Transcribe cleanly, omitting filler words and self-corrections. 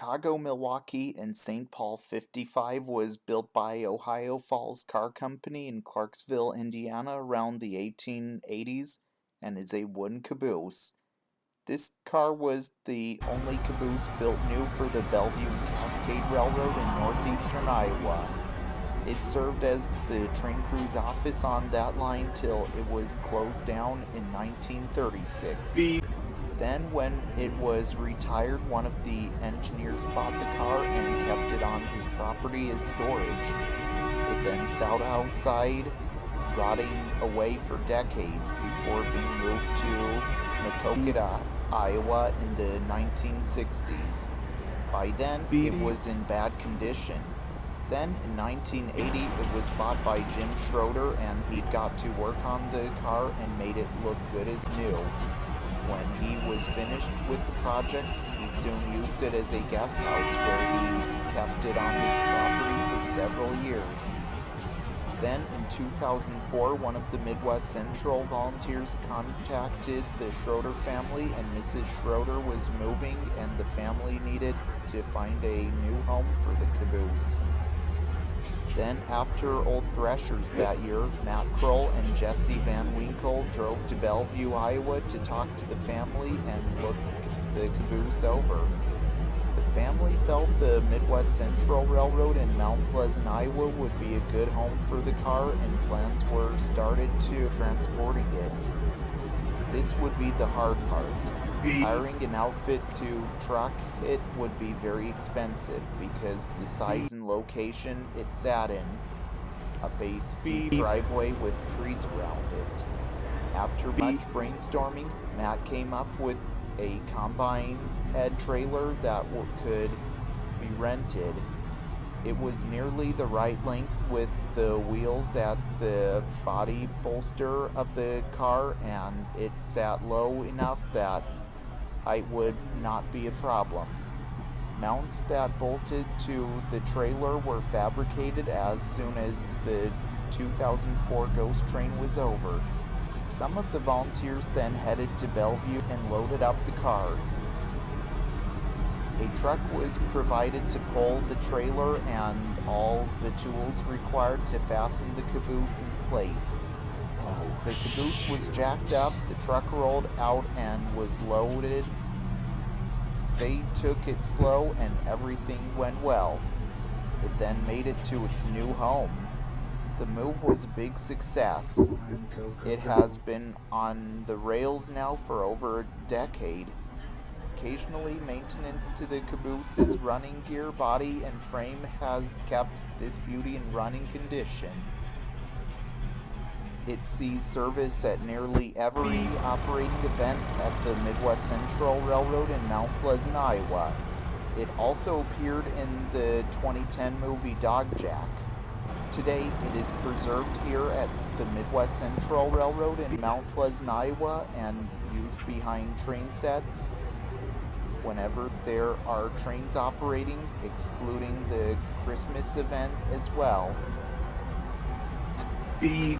Chicago, Milwaukee, and St. Paul 55 was built by Ohio Falls Car Company in Clarksville, Indiana around the 1880s and is a wooden caboose. This car was the only caboose built new for the Bellevue and Cascade Railroad in northeastern Iowa. It served as the train crew's office on that line till it was closed down in 1936. Then, when it was retired, one of the engineers bought the car and kept it on his property as storage. It then sat outside, rotting away for decades before being moved to Milwaukee, Iowa in the 1960s. By then, it was in bad condition. Then, in 1980, it was bought by Jim Schroeder, and he got to work on the car and made it look good as new. When he was finished with the project, he soon used it as a guest house where he kept it on his property for several years. Then, in 2004, one of the Midwest Central volunteers contacted the Schroeder family, and Mrs. Schroeder was moving, and the family needed to find a new home for the caboose. Then, after Old Threshers that year, Matt Kroll and Jesse Van Winkle drove to Bellevue, Iowa to talk to the family and look the caboose over. The family felt the Midwest Central Railroad in Mount Pleasant, Iowa would be a good home for the car, and plans were started to transporting it. This would be the hard part. Hiring an outfit to truck it would be very expensive because the size and location it sat in, up a steep driveway with trees around it. After much brainstorming, Matt came up with a combine head trailer that could be rented. It was nearly the right length with the wheels at the body bolster of the car, and it sat low enough that height would not be a problem. Mounts that bolted to the trailer were fabricated as soon as the 2004 Ghost Train was over. Some of the volunteers then headed to Bellevue and loaded up the car. A truck was provided to pull the trailer and all the tools required to fasten the caboose in place. The caboose was jacked up, the truck rolled out and was loaded. They took it slow and everything went well. It then made it to its new home. The move was a big success. It has been on the rails now for over a decade. Occasionally, maintenance to the caboose's running gear, body, and frame has kept this beauty in running condition. It sees service at nearly every operating event at the Midwest Central Railroad in Mount Pleasant, Iowa. It also appeared in the 2010 movie Dog Jack. Today, it is preserved here at the Midwest Central Railroad in Mount Pleasant, Iowa, and used behind train sets whenever there are trains operating, excluding the Christmas event as well.